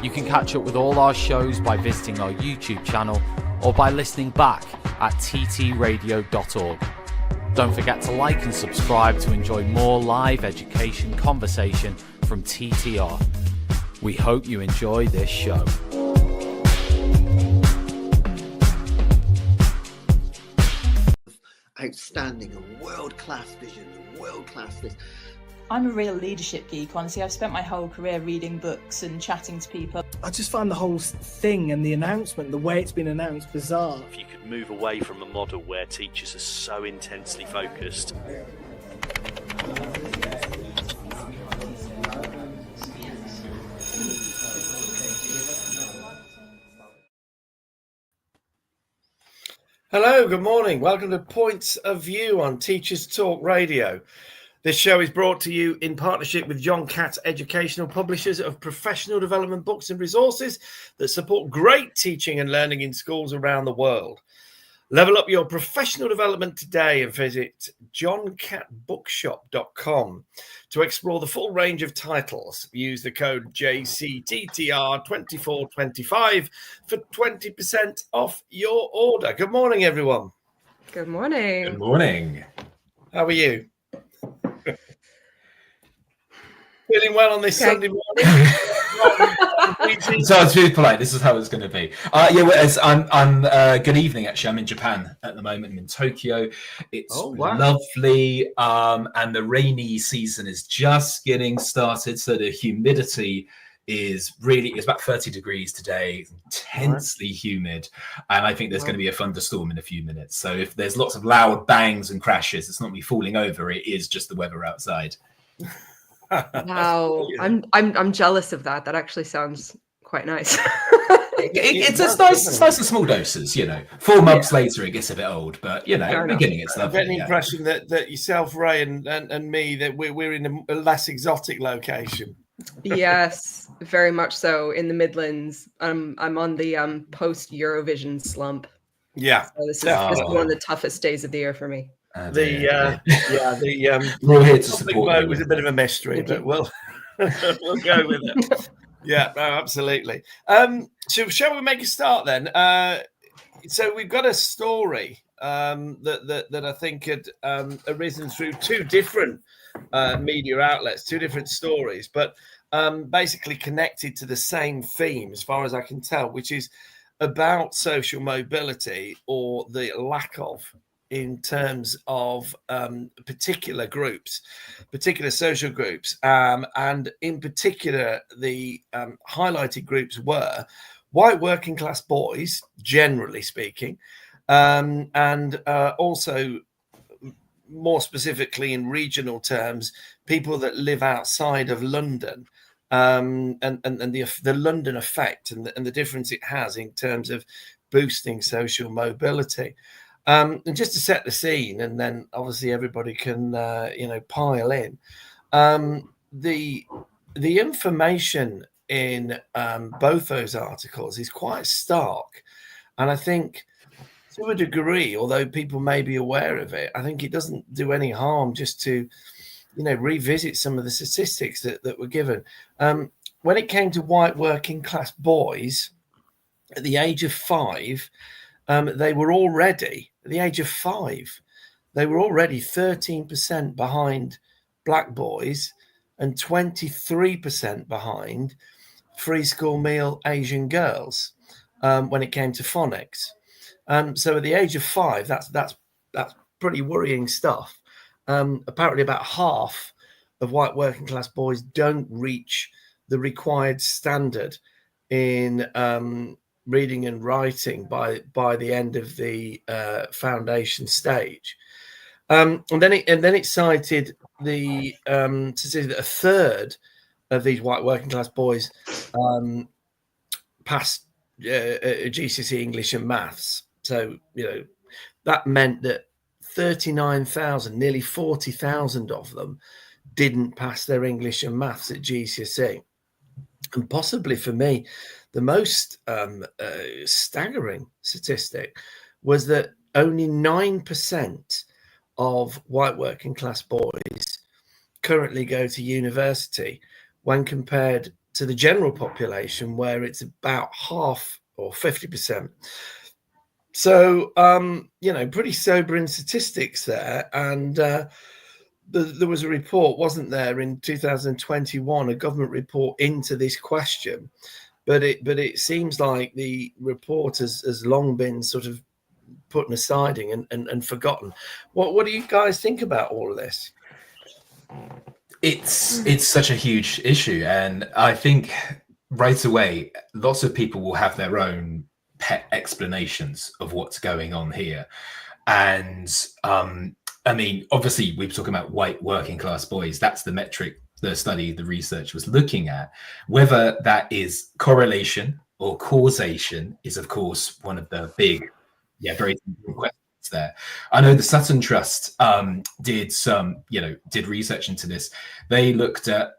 You can catch up with all our shows by visiting our YouTube channel or by listening back at ttradio.org. Don't forget to like and subscribe to enjoy more live education conversation from TTR. We hope you enjoy this show. Outstanding and world-class vision and world-class this. I'm a real leadership geek, honestly. I've spent my whole career reading books and chatting to people. I just find the whole thing and the announcement, the way it's been announced, bizarre. If you could move away from a model where teachers are so intensely focused. Hello, good morning. Welcome to Points of View on Teachers Talk Radio. This show is brought to you in partnership with John Catt Educational, publishers of professional development books and resources that support great teaching and learning in schools around the world. Level up your professional development today and visit johncattbookshop.com to explore the full range of titles. Use the code JCTTR2425 for 20% off your order. Good morning, everyone. Good morning. Good morning. How are you? Feeling well on this Sunday morning? So to be polite, this is how it's going to be. I'm good evening. Actually, I'm in Japan at the moment. I'm in Tokyo. It's lovely, and the rainy season is just getting started. So the humidity is it's about 30 degrees today, intensely humid, and I think there's going to be a thunderstorm in a few minutes. So if there's lots of loud bangs and crashes, it's not me falling over. It is just the weather outside. Wow, I'm jealous of that. That actually sounds quite nice. It's nice. It's nice in small doses, 4 months later, it gets a bit old, but at the beginning, it's lovely. I get the impression that yourself, Ray, and me, that we're in a less exotic location. Yes, very much so. In the Midlands, I'm on the post Eurovision slump. Yeah, so this is one of the toughest days of the year for me. We're all here to support. It was a bit of a mystery, but we'll go with it. Yeah, no, absolutely. So shall we make a start then? So we've got a story that I think had arisen through two different media outlets, two different stories, but basically connected to the same theme, as far as I can tell, which is about social mobility, or the lack of, in terms of particular groups, particular social groups, and in particular the highlighted groups were white working class boys, generally speaking, and also more specifically in regional terms, people that live outside of London, and the London effect and the difference it has in terms of boosting social mobility. And just to set the scene, and then obviously everybody can, pile in. The information in both those articles is quite stark, and I think to a degree, although people may be aware of it, I think it doesn't do any harm just to, revisit some of the statistics that were given. When it came to white working class boys, at the age of 5. They were already, at the age of 5, they were already 13% behind black boys and 23% behind free school meal Asian girls when it came to phonics. So at the age of 5, that's pretty worrying stuff. Apparently about half of white working class boys don't reach the required standard in reading and writing by the end of the foundation stage, and then it cited the to say that a third of these white working class boys passed GCSE English and maths. So that meant that 39,000, nearly 40,000 of them didn't pass their English and maths at GCSE, and possibly for me, the most staggering statistic was that only 9% of white working class boys currently go to university, when compared to the general population, where it's about half or 50%. So, pretty sobering statistics there. And there was a report, wasn't there, in 2021, a government report into this question. But it seems like the report has long been sort of put aside and forgotten. What do you guys think about all of this? It's such a huge issue, and I think right away, lots of people will have their own pet explanations of what's going on here. And I mean, obviously, we're talking about white working class boys. That's the metric the study, the research was looking at. Whether that is correlation or causation is, of course, one of the big, very important questions there. I know the Sutton Trust did research into this. They looked at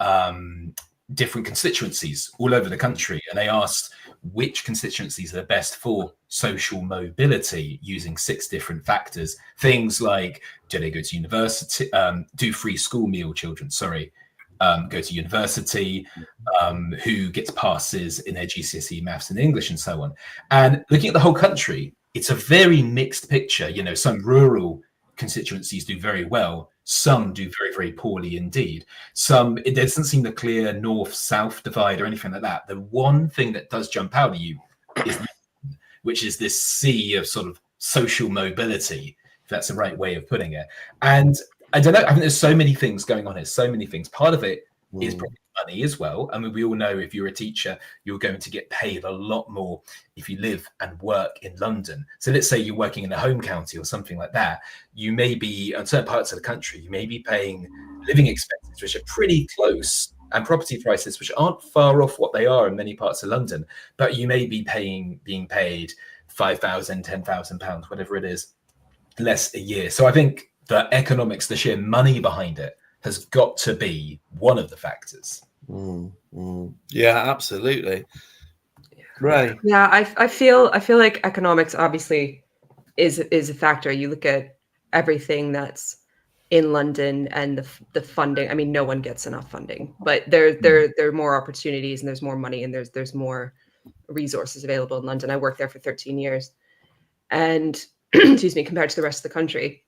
different constituencies all over the country, and they asked which constituencies are best for social mobility using 6 different factors. Things like, do they go to university, do free school meal children, go to university, who gets passes in their GCSE maths and English and so on. And looking at the whole country, it's a very mixed picture. Some rural constituencies do very well. Some do very, very poorly indeed. There doesn't seem a clear north-south divide or anything like that. The one thing that does jump out at you is, which is this sea of sort of social mobility, if that's the right way of putting it. And I don't know, I think there's so many things going on here, so many things. Part of it is probably money as well. I mean, we all know if you're a teacher, you're going to get paid a lot more if you live and work in London. So let's say you're working in a home county or something like that. You may be, in certain parts of the country, you may be paying living expenses, which are pretty close, and property prices, which aren't far off what they are in many parts of London, but you may be being paid £5,000, £10,000, whatever it is, less a year. So I think the economics, the sheer money behind it, has got to be one of the factors. Yeah, absolutely. Right. Yeah, I feel like economics obviously is a factor. You look at everything that's in London and the funding. I mean, no one gets enough funding, but there are more opportunities and there's more money and there's more resources available in London. I worked there for 13 years, and excuse me, compared to the rest of the country.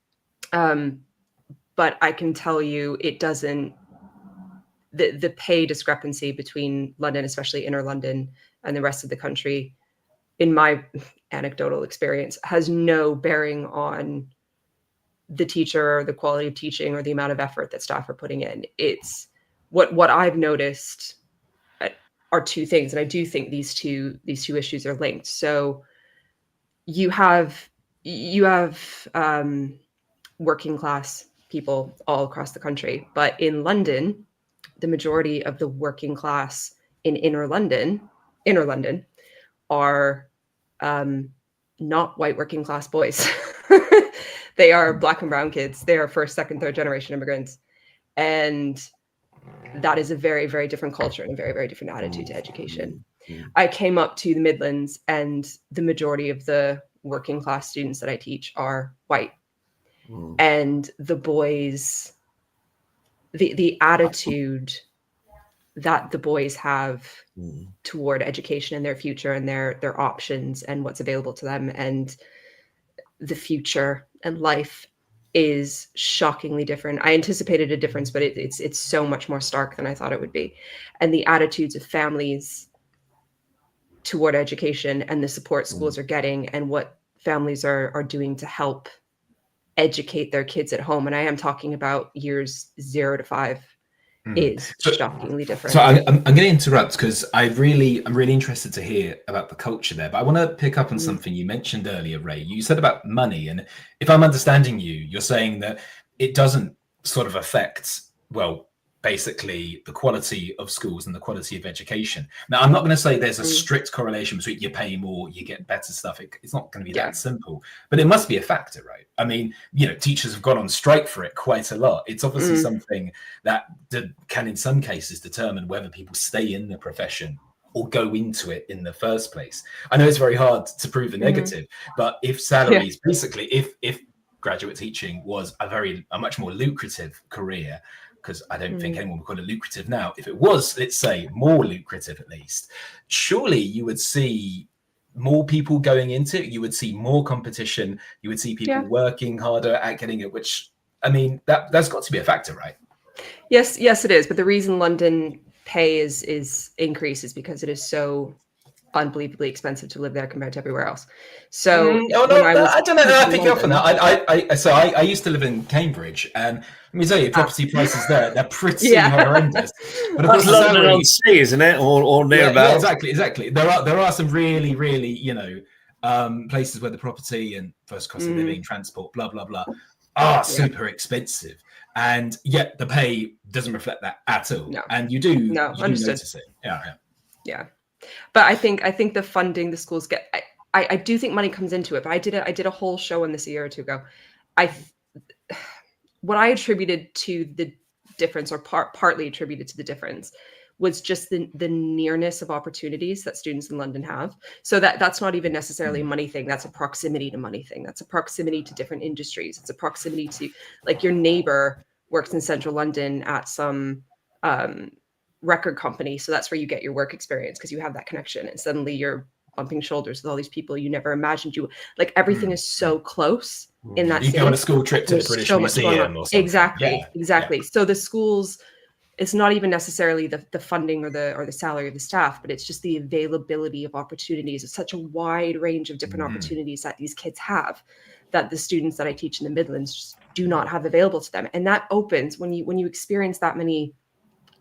But I can tell you, it doesn't. The pay discrepancy between London, especially inner London, and the rest of the country, in my anecdotal experience, has no bearing on the teacher or the quality of teaching or the amount of effort that staff are putting in. It's what I've noticed are 2 things, and I do think these two issues are linked. So you have working class people all across the country, but in London, the majority of the working class in inner London are not white working class boys. They are Black and brown kids. They are first, second, third generation immigrants. And that is a very, very different culture and a very, very different attitude to education. I came up to the Midlands, and the majority of the working class students that I teach are white. And the boys, the attitude that the boys have toward education and their future and their options and what's available to them and the future and life is shockingly different. I anticipated a difference, but it's so much more stark than I thought it would be. And the attitudes of families toward education and the support schools are getting and what families are doing to help educate their kids at home, and I am talking about years 0 to 5, is shockingly different. So I'm going to interrupt because I'm really interested to hear about the culture there. But I want to pick up on something you mentioned earlier, Ray. You said about money, and if I'm understanding you, you're saying that it doesn't sort of affect, well, basically the quality of schools and the quality of education. Now, I'm not going to say there's a strict correlation between you pay more, you get better stuff. It's not going to be that simple, but it must be a factor, right? I mean, teachers have gone on strike for it quite a lot. It's obviously something that can, in some cases, determine whether people stay in the profession or go into it in the first place. I know it's very hard to prove a negative, but if salaries, basically, if graduate teaching was a much more lucrative career, because I don't think anyone would call it lucrative now. If it was, let's say, more lucrative at least, surely you would see more people going into it. You would see more competition. You would see people working harder at getting it, which, I mean, that's got to be a factor, right? Yes, it is. But the reason London pay is increases because it is so unbelievably expensive to live there compared to everywhere else. So I don't know. I pick you up on that. I used to live in Cambridge, and let me tell you, property prices they're pretty horrendous. But of course, London on Sea, isn't it, or nearabouts? Yeah, exactly. There are some really, places where the property and first cost of living, transport, blah blah blah, are super expensive, and yet the pay doesn't reflect that at all. No. And you do notice it. Yeah. But I think the funding the schools get, I do think money comes into it. But I did a whole show on this a year or two ago. What I attributed to the difference, or partly attributed to the difference, was just the nearness of opportunities that students in London have. So that's not even necessarily a money thing. That's a proximity to money thing. That's a proximity to different industries. It's a proximity to, like, your neighbor works in central London at some record company, so that's where you get your work experience because you have that connection, and suddenly you're bumping shoulders with all these people you never imagined you like. Everything is so close in that. You go on a school trip to the British Museum or something. Exactly. So the schools, it's not even necessarily the funding or the salary of the staff, but it's just the availability of opportunities. It's such a wide range of different opportunities that these kids have that the students that I teach in the Midlands just do not have available to them. And that opens when you experience that many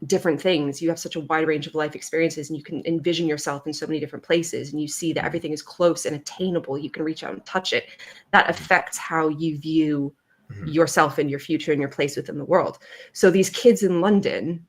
different things. You have such a wide range of life experiences, and you can envision yourself in so many different places, and you see that everything is close and attainable. You can reach out and touch it. That affects how you view yourself and your future and your place within the world. So these kids in London,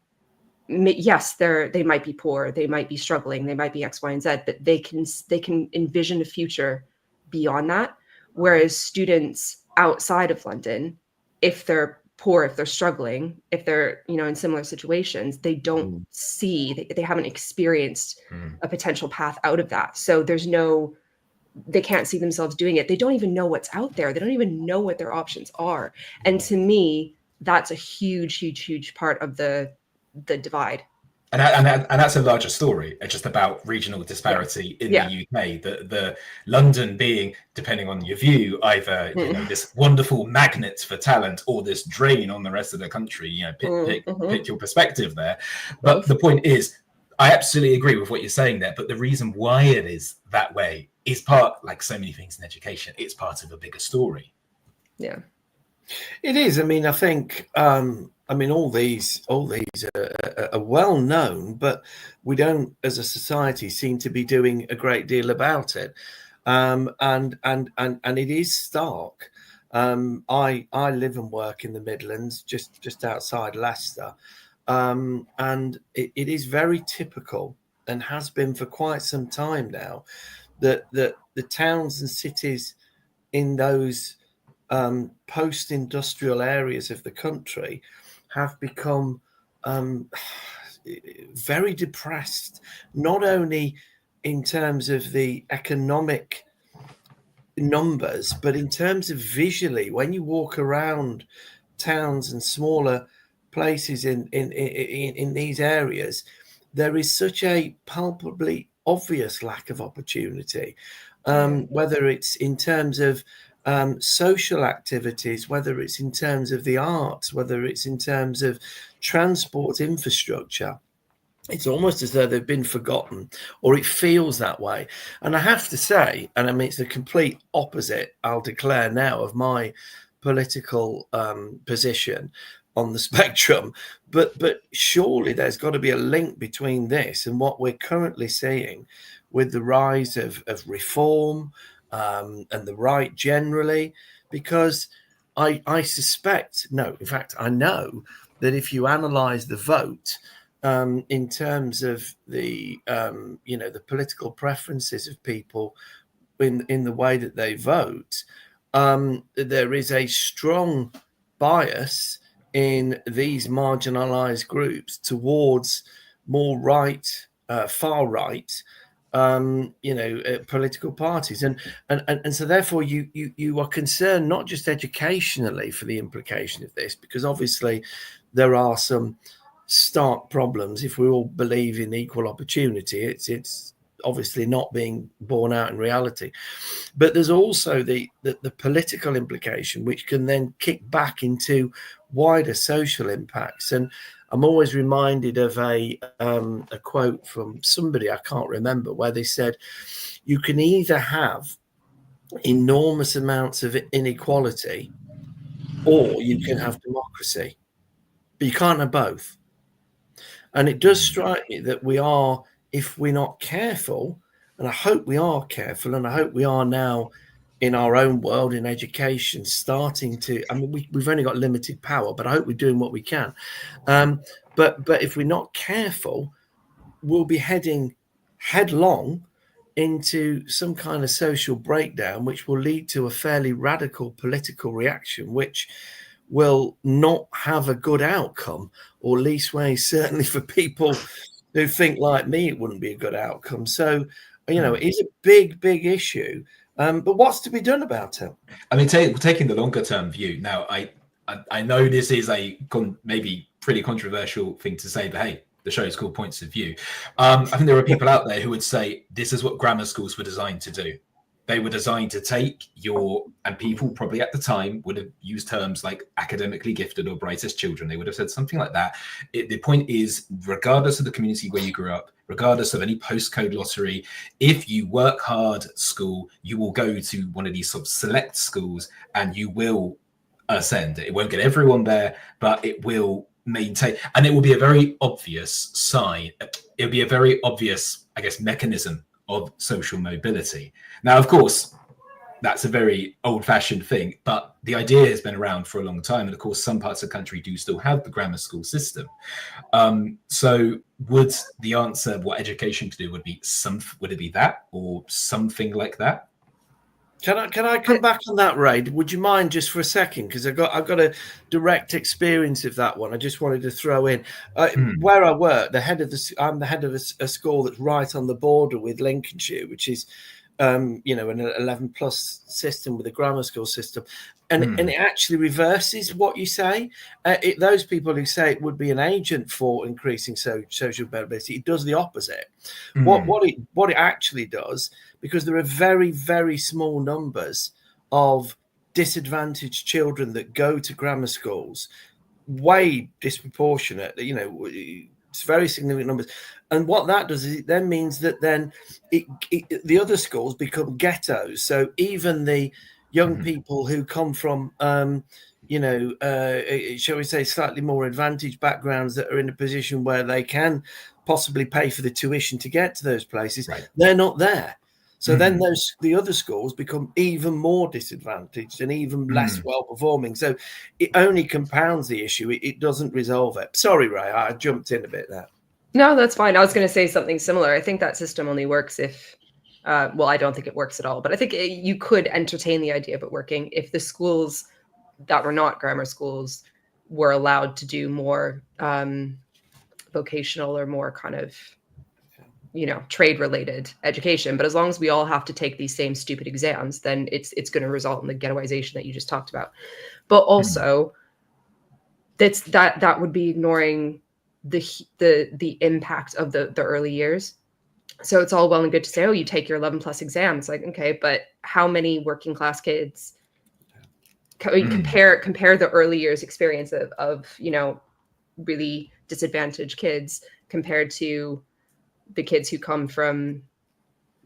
yes, they might be poor, they might be struggling, they might be X, Y, and Z, but they can envision a future beyond that. Whereas students outside of London, if they're poor, if they're struggling, if they're in similar situations, they don't see, they haven't experienced a potential path out of that. So they can't see themselves doing it. They don't even know what's out there. They don't even know what their options are. And to me, that's a huge part of the divide. And that's a larger story, just about regional disparity in the UK. The London being, depending on your view, either this wonderful magnet for talent or this drain on the rest of the country. Pick your perspective there. But the point is, I absolutely agree with what you're saying there. But the reason why it is that way is part, like so many things in education, it's part of a bigger story. Yeah, it is. I mean, I think. All these are well known, but we don't, as a society, seem to be doing a great deal about it. And it is stark. I live and work in the Midlands, just outside Leicester, and it is very typical, and has been for quite some time now, that the towns and cities in those post-industrial areas of the country have become very depressed, not only in terms of the economic numbers, but in terms of visually. When you walk around towns and smaller places in these areas, there is such a palpably obvious lack of opportunity, whether it's in terms of social activities, whether it's in terms of the arts, whether it's in terms of transport infrastructure. It's almost as though they've been forgotten, or it feels that way. And I have to say, and I mean, it's the complete opposite, I'll declare now, of my political position on the spectrum, but surely there's got to be a link between this and what we're currently seeing with the rise of reform, and the right generally, because I suspect, no, in fact, I know that if you analyze the vote in terms of the the political preferences of people in the way that they vote, there is a strong bias in these marginalized groups towards more right, far right political parties, and so therefore you are concerned not just educationally for the implication of this, because obviously there are some stark problems. If we all believe in equal opportunity, it's obviously not being borne out in reality. But there's also the political implication, which can then kick back into wider social impacts. And I'm always reminded of a quote from somebody, I can't remember, where they said, you can either have enormous amounts of inequality or you can have democracy, but you can't have both. And it does strike me that we are, if we're not careful, and I hope we are careful, and I hope we are now in our own world, in education, starting to, I mean, we've only got limited power, but I hope we're doing what we can. But if we're not careful, we'll be heading headlong into some kind of social breakdown, which will lead to a fairly radical political reaction, which will not have a good outcome, or leastways, certainly for people who think like me, it wouldn't be a good outcome. So, it is a big issue. But what's to be done about it? I mean, taking the longer term view. Now, I know this is a maybe pretty controversial thing to say, but hey, the show is called Points of View. I think there are people out there who would say this is what grammar schools were designed to do. They were designed to take and people probably at the time would have used terms like academically gifted or brightest children. They would have said something like that. The point is, regardless of the community where you grew up, regardless of any postcode lottery, if you work hard at school, you will go to one of these sort of select schools and you will ascend. It won't get everyone there, but it will maintain, and it will be a very obvious sign. It'll be a very obvious, I guess, mechanism of social mobility. Now, of course, that's a very old-fashioned thing, but the idea has been around for a long time. And of course, some parts of the country do still have the grammar school system. So would the answer, what education could do, would it be that or something like that? Can I come back on that, Ray? Would you mind just for a second? Because I've got a direct experience of that one. I just wanted to throw in where I work. I'm the head of a school that's right on the border with Lincolnshire, which is an 11+ system with a grammar school system, and it actually reverses what you say. Those people who say it would be an agent for increasing social mobility, it does the opposite. What it actually does, because there are very, very small numbers of disadvantaged children that go to grammar schools, way disproportionate. It's very significant numbers. And what that does is it then means that the other schools become ghettos. So even the young people who come from, shall we say, slightly more advantaged backgrounds that are in a position where they can possibly pay for the tuition to get to those places, they're not there. So then the other schools become even more disadvantaged and even less well-performing. So it only compounds the issue. It doesn't resolve it. Sorry, Ray, I jumped in a bit there. No, that's fine. I was going to say something similar. I think that system only works if, I don't think it works at all. But I think you could entertain the idea of it working if the schools that were not grammar schools were allowed to do more vocational or more kind of trade related education. But as long as we all have to take these same stupid exams, then it's going to result in the ghettoization that you just talked about. But also that would be ignoring the impact of the early years. So it's all well and good to say, oh, you take your 11+ exam. It's like, okay, but how many working class kids compare the early years experience of really disadvantaged kids compared to the kids who come from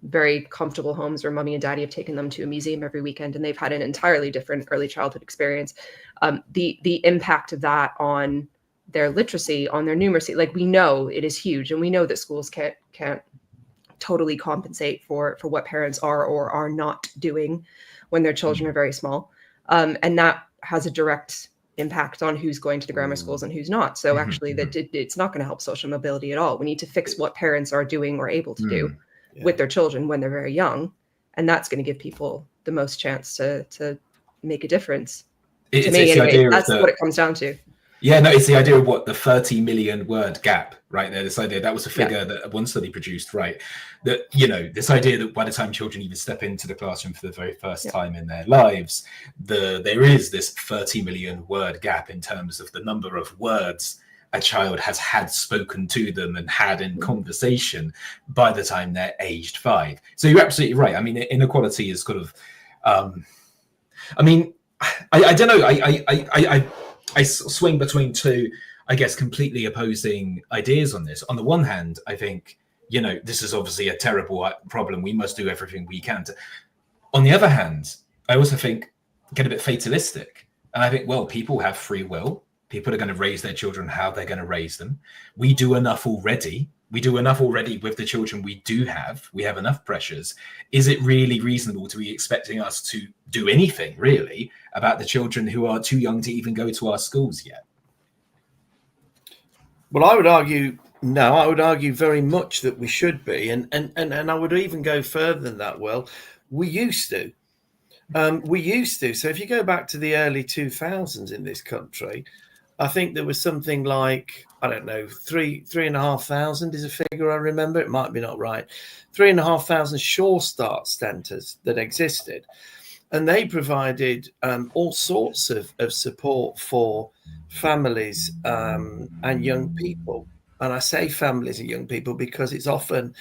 very comfortable homes where mommy and daddy have taken them to a museum every weekend and they've had an entirely different early childhood experience. The impact of that on their literacy, on their numeracy, like we know it is huge, and we know that schools can't totally compensate for what parents are or are not doing when their children are very small. And that has a direct impact on who's going to the grammar schools and who's not. So actually it's not going to help social mobility at all. We need to fix what parents are doing or able to do with their children when they're very young. And that's going to give people the most chance to make a difference. To me, anyway, that's what it comes down to. Yeah, no, it's the idea of what the 30 million word gap right there. This idea that was a figure that one study produced, right? That, this idea that by the time children even step into the classroom for the very first time in their lives, there is this 30 million word gap in terms of the number of words a child has had spoken to them and had in conversation by the time they're aged 5. So you're absolutely right. I mean, inequality is kind of, I don't know. I swing between two, I guess, completely opposing ideas on this. On the one hand, I think, this is obviously a terrible problem. We must do everything we can to. On the other hand, I also think get a bit fatalistic. And I think, well, people have free will. People are going to raise their children how they're going to raise them. We do enough already. We do enough already with the children we do have. We have enough pressures. Is it really reasonable to be expecting us to do anything, really, about the children who are too young to even go to our schools yet? Well, I would argue no. I would argue very much that we should be. And I would even go further than that. Well, we used to. So if you go back to the early 2000s in this country, I think there was something like, I don't know, 3,500 is a figure I remember. It might be not right. 3,500 Sure Start centres that existed. And they provided all sorts of support for families and young people. And I say families and young people because it's often,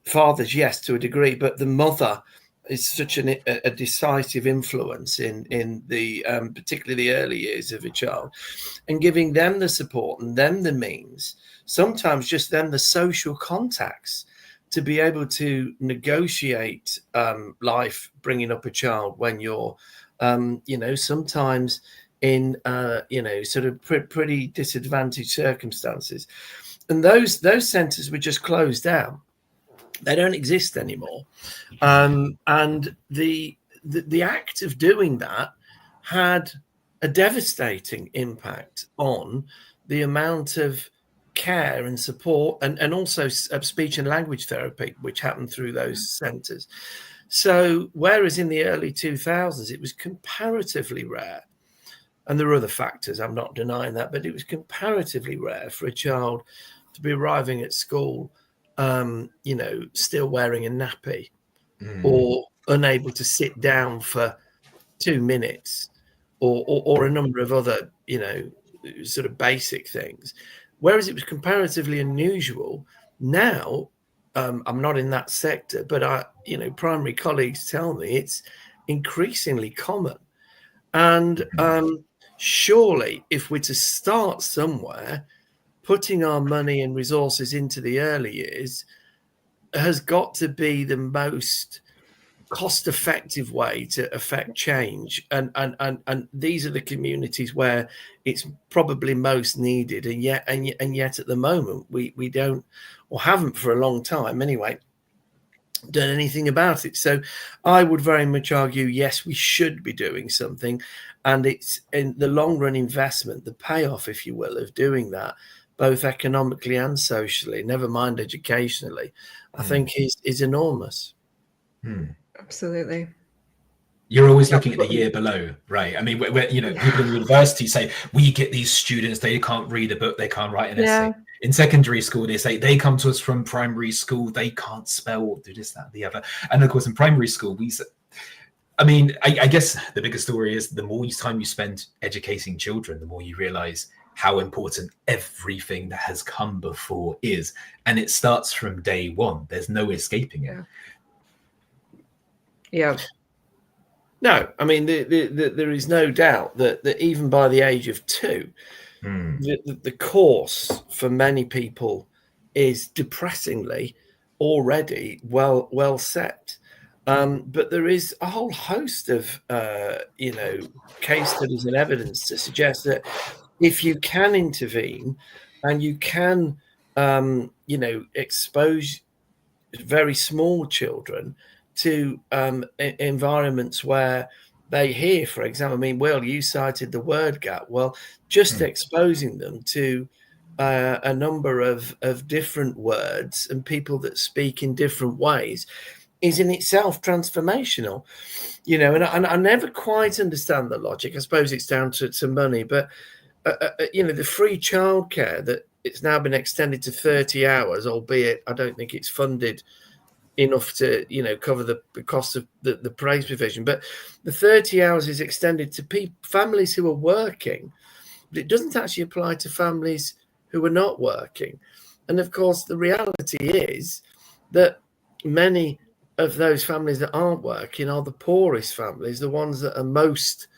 fathers, yes, to a degree, but the mother is such a decisive influence in the particularly the early years of a child, and giving them the support and them the means, sometimes just them the social contacts to be able to negotiate life, bringing up a child when you're, sometimes in, sort of pretty disadvantaged circumstances. And those centres were just closed down. They don't exist anymore. And the act of doing that had a devastating impact on the amount of care and support and also speech and language therapy, which happened through those centres. So whereas in the early 2000s, it was comparatively rare, and there are other factors, I'm not denying that, but it was comparatively rare for a child to be arriving at school still wearing a nappy or unable to sit down for 2 minutes or a number of other, sort of basic things. Whereas it was comparatively unusual. Now, I'm not in that sector, but primary colleagues tell me it's increasingly common. And surely if we're to start somewhere, putting our money and resources into the early years has got to be the most cost-effective way to affect change. And these are the communities where it's probably most needed. And yet at the moment, we don't, or haven't for a long time anyway, done anything about it. So I would very much argue, yes, we should be doing something. And it's in the long run investment, the payoff, if you will, of doing that, both economically and socially, never mind educationally, I think is enormous. Absolutely. You're always looking at the year below, right? I mean, where people in university say, we get these students, they can't read a book, they can't write an essay. In secondary school, they say they come to us from primary school, they can't spell, do this, that, the other. And of course, in primary school, I guess the bigger story is the more time you spend educating children, the more you realize how important everything that has come before is. And it starts from day one. There's no escaping it. Yeah. No, I mean, there is no doubt that even by the age of 2, the course for many people is depressingly already well set. But there is a whole host of, case studies and evidence to suggest that if you can intervene and you can, expose very small children to environments where they hear, for example, Will, you cited the word gap. Well, just exposing them to a number of different words and people that speak in different ways is in itself transformational, and I never quite understand the logic. I suppose it's down to money, but the free childcare that it's now been extended to 30 hours, albeit I don't think it's funded enough to cover the cost of the praise provision, but the 30 hours is extended to families who are working, but it doesn't actually apply to families who are not working. And of course the reality is that many of those families that aren't working are the poorest families, the ones that are most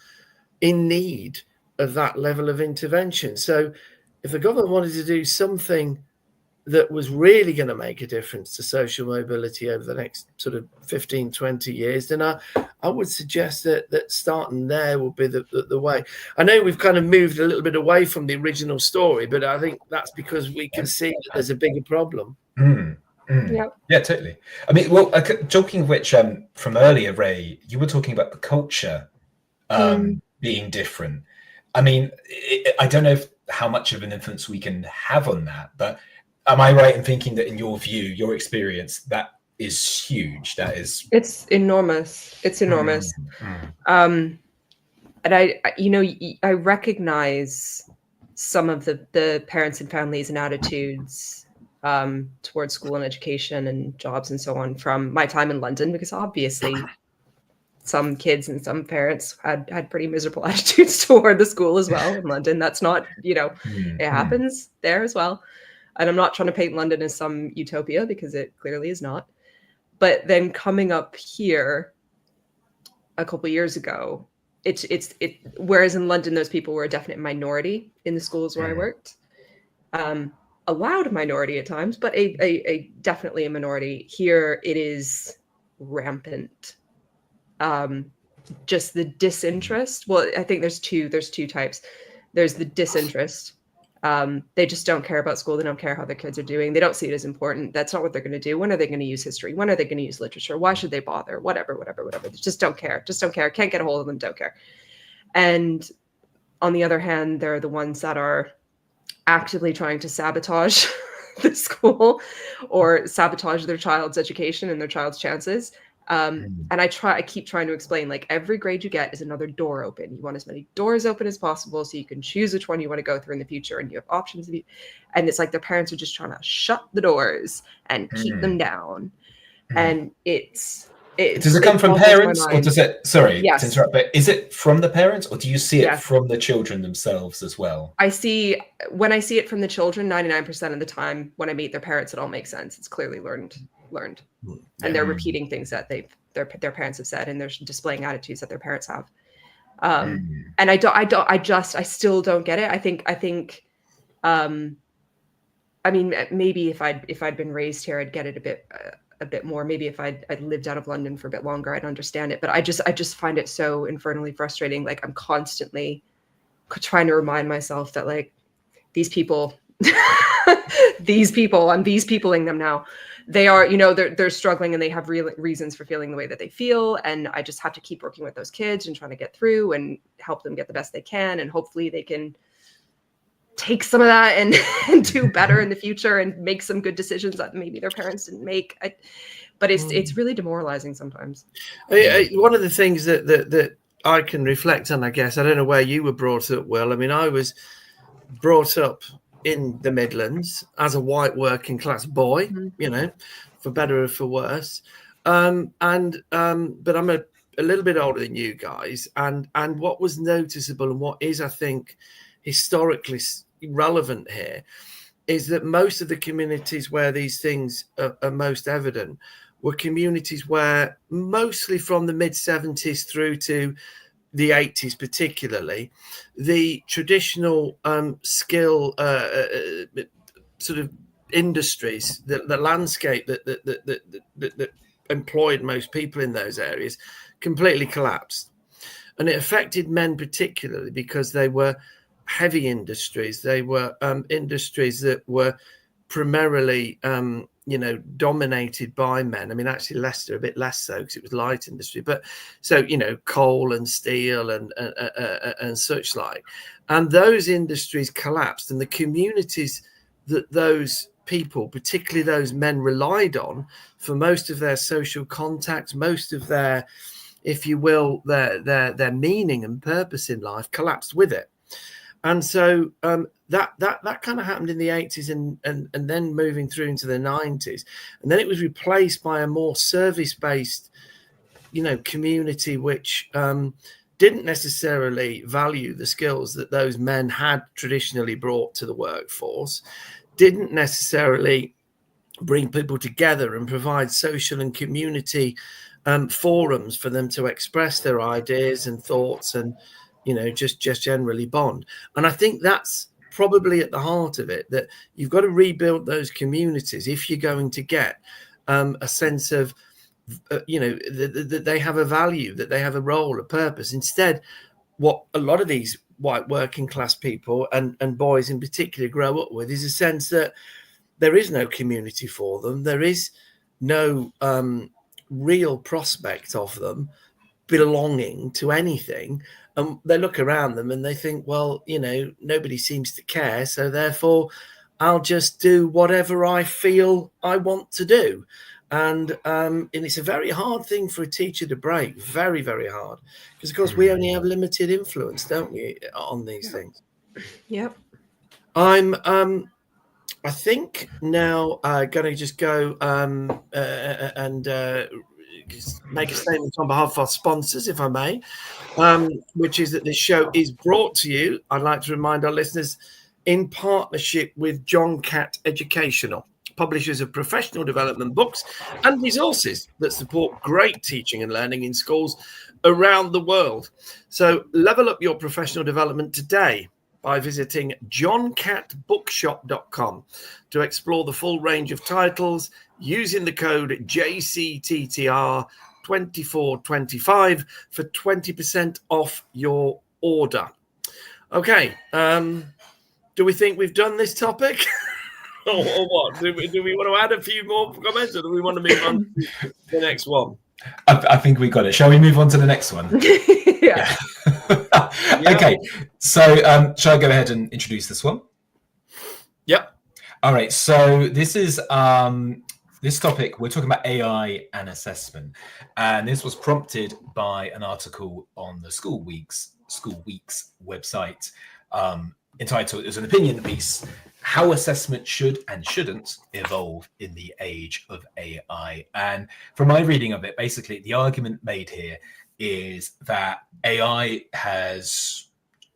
in need of that level of intervention. So if the government wanted to do something that was really going to make a difference to social mobility over the next sort of 15, 20 years, then I would suggest that starting there will be the way. I know we've kind of moved a little bit away from the original story, but I think that's because we can see that there's a bigger problem. Yeah, totally. I mean, well, talking of which, from earlier, Ray, you were talking about the culture being different. I mean, I don't know how much of an influence we can have on that, but am I right in thinking that in your view, your experience, that is huge? It's enormous. It's enormous. And I recognize some of the parents and families and attitudes towards school and education and jobs and so on from my time in London, because obviously some kids and some parents had pretty miserable attitudes toward the school as well in London. That's not, it happens there as well. And I'm not trying to paint London as some utopia, because it clearly is not. But then coming up here a couple of years ago, whereas in London, those people were a definite minority in the schools where I worked. A loud minority at times, but a definitely a minority. Here it is rampant. Just the disinterest. Well, I think there's two types. There's the disinterest. They just don't care about school. They don't care how their kids are doing. They don't see it as important. That's not what they're going to do. When are they going to use history? When are they going to use literature? Why should they bother? Whatever. They just don't care. Can't get a hold of them. Don't care. And on the other hand, there are the ones that are actively trying to sabotage the school or sabotage their child's education and their child's chances. And I keep trying to explain, like, every grade you get is another door open. You want as many doors open as possible so you can choose which one you want to go through in the future, and you have options. And it's like the parents are just trying to shut the doors and keep them down. And does it come from parents, or does it, sorry yes. to interrupt, but is it from the parents, or do you see it from the children themselves as well? When I see it from the children, 99% of the time when I meet their parents, it all makes sense. It's clearly learned. And they're repeating things that their parents have said, and they're displaying attitudes that their parents have. And I still don't get it. I think I mean, maybe if I'd been raised here, I'd get it a bit more. Maybe if I'd lived out of London for a bit longer, I'd understand it. But I just find it so infernally frustrating. Like, I'm constantly trying to remind myself that, like, these people, I'm these peopling them now. They are, they're struggling, and they have real reasons for feeling the way that they feel. And I just have to keep working with those kids and trying to get through and help them get the best they can. And hopefully they can take some of that and do better in the future and make some good decisions that maybe their parents didn't make. But it's really demoralizing sometimes. One of the things that I can reflect on, I guess, I don't know where you were brought up, Will. I mean, I was brought up in the Midlands as a white working class boy, for better or for worse. But I'm a little bit older than you guys. And what was noticeable, and what is, I think, historically relevant here, is that most of the communities where these things are most evident were communities where, mostly from the mid-70s through to the 80s particularly, the traditional skill sort of industries, the landscape that employed most people in those areas, completely collapsed. And it affected men particularly because they were heavy industries. They were industries that were primarily dominated by men. I mean, actually Leicester a bit less so, because it was light industry, but so coal and steel and such like. And those industries collapsed, and the communities that those people, particularly those men, relied on for most of their social contacts, most of their, if you will, their meaning and purpose in life, collapsed with it. And so that kind of happened in the 80s and then moving through into the 90s. And then it was replaced by a more service-based, community, which didn't necessarily value the skills that those men had traditionally brought to the workforce, didn't necessarily bring people together and provide social and community forums for them to express their ideas and thoughts and, just generally bond. And I think that's probably at the heart of it, that you've got to rebuild those communities if you're going to get a sense of, that they have a value, that they have a role, a purpose. Instead, what a lot of these white working class people and boys in particular grow up with is a sense that there is no community for them. There is no real prospect of them belonging to anything. And they look around them and they think, well, nobody seems to care. So therefore, I'll just do whatever I feel I want to do. And it's a very hard thing for a teacher to break. Very, very hard. Because, of course, we only have limited influence, don't we, on these things? Yep. I think now going to just go and make a statement on behalf of our sponsors, if I may, which is that this show is brought to you, I'd like to remind our listeners, in partnership with John Catt Educational, publishers of professional development books and resources that support great teaching and learning in schools around the world. So level up your professional development today by visiting johncattbookshop.com to explore the full range of titles using the code JCTTR2425 for 20% off your order. Okay, do we think we've done this topic? or what? Do we want to add a few more comments, or do we want to move on to the next one? I think we got it. Shall we move on to the next one? Yeah. Okay, so shall I go ahead and introduce this one? Yep. All right, so this is this topic, we're talking about AI and assessment, and this was prompted by an article on the School Week's website entitled, it was an opinion piece, How Assessment Should and Shouldn't Evolve in the Age of AI. And from my reading of it, basically the argument made here is that AI has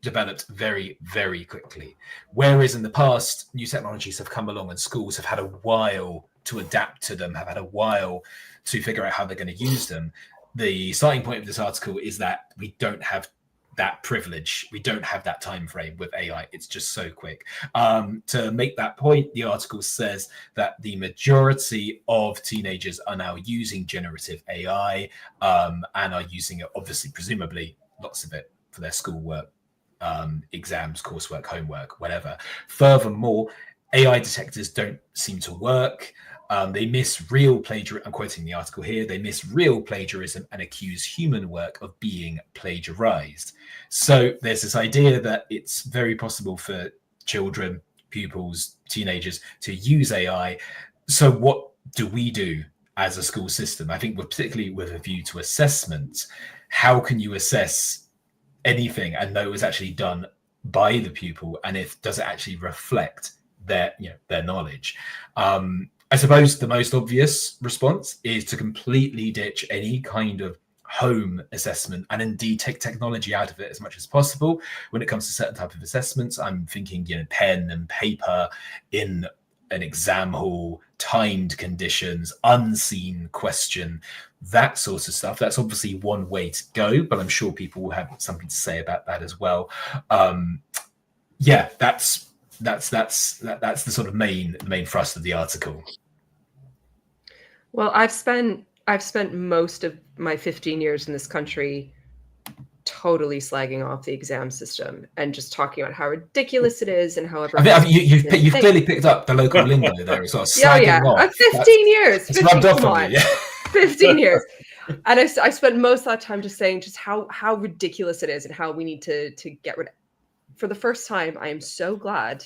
developed very, very quickly. Whereas in the past, new technologies have come along and schools have had a while to adapt to them, have had a while to figure out how they're going to use them. The starting point of this article is that we don't have that privilege. We don't have that time frame with AI. It's just so quick. To make that point, the article says that the majority of teenagers are now using generative AI and are using it, obviously, presumably, lots of it for their schoolwork, exams, coursework, homework, whatever. Furthermore, AI detectors don't seem to work. They miss real plagiarism. I'm quoting the article here. They miss real plagiarism and accuse human work of being plagiarized. So there's this idea that it's very possible for children, pupils, teenagers to use AI. So what do we do as a school system? I think particularly with a view to assessment, how can you assess anything and know it was actually done by the pupil, and does it actually reflect their knowledge? I suppose the most obvious response is to completely ditch any kind of home assessment and indeed take technology out of it as much as possible. When it comes to certain type of assessments, I'm thinking, pen and paper in an exam hall, timed conditions, unseen question, that sort of stuff. That's obviously one way to go, but I'm sure people will have something to say about that as well. That's the sort of main thrust of the article. Well, I've spent most of my 15 years in this country totally slagging off the exam system and just talking about how ridiculous it is and however. You've clearly picked up the local lingo there as well. Slagging off. 15 years. It's rubbed off on you. 15 years. And I spent most of that time just saying just how ridiculous it is and how we need to get rid of it. For the first time, I am so glad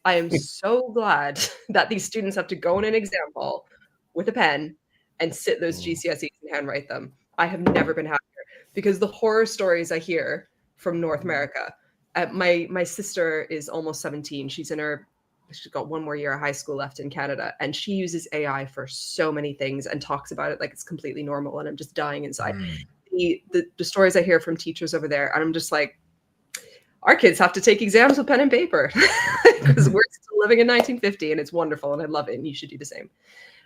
that these students have to go in an exam hall with a pen and sit those GCSEs and handwrite them. I have never been happier, because the horror stories I hear from North America, my sister is almost 17. She's got one more year of high school left in Canada, and she uses AI for so many things and talks about it like it's completely normal. And I'm just dying inside. The stories I hear from teachers over there, and I'm just like, our kids have to take exams with pen and paper because we're still living in 1950, and it's wonderful, and I love it, and you should do the same.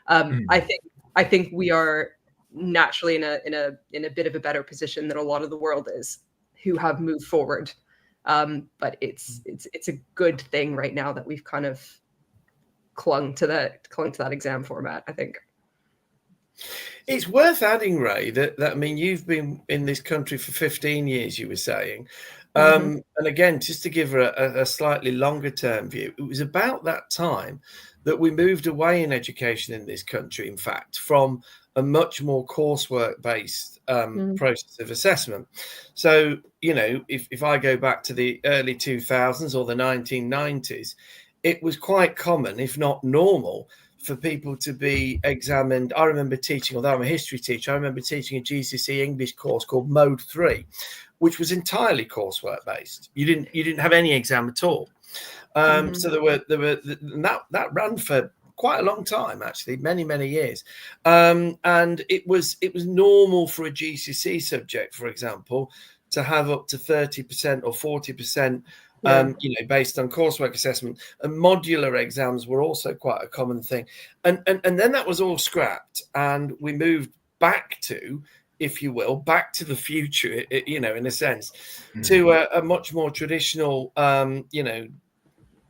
I think we are naturally in a bit of a better position than a lot of the world is, who have moved forward. But it's a good thing right now that we've kind of clung to that exam format, I think. It's worth adding, Ray, that I mean, you've been in this country for 15 years, you were saying. And again, just to give her a slightly longer term view, it was about that time that we moved away in education in this country, in fact, from a much more coursework based process of assessment. So, you know, if I go back to the early 2000s or the 1990s, it was quite common, if not normal, for people to be examined. I remember teaching, although I'm a history teacher, I remember teaching a GCSE English course called Mode 3, which was entirely coursework based. You didn't have any exam at all. So there were that ran for quite a long time, actually, many years. And it was normal for a GCSE subject, for example, to have up to 30% or 40%. You know, based on coursework assessment, and modular exams were also quite a common thing. And then that was all scrapped, and we moved back to, if you will, back to the future, you know, in a sense, to a much more traditional, you know,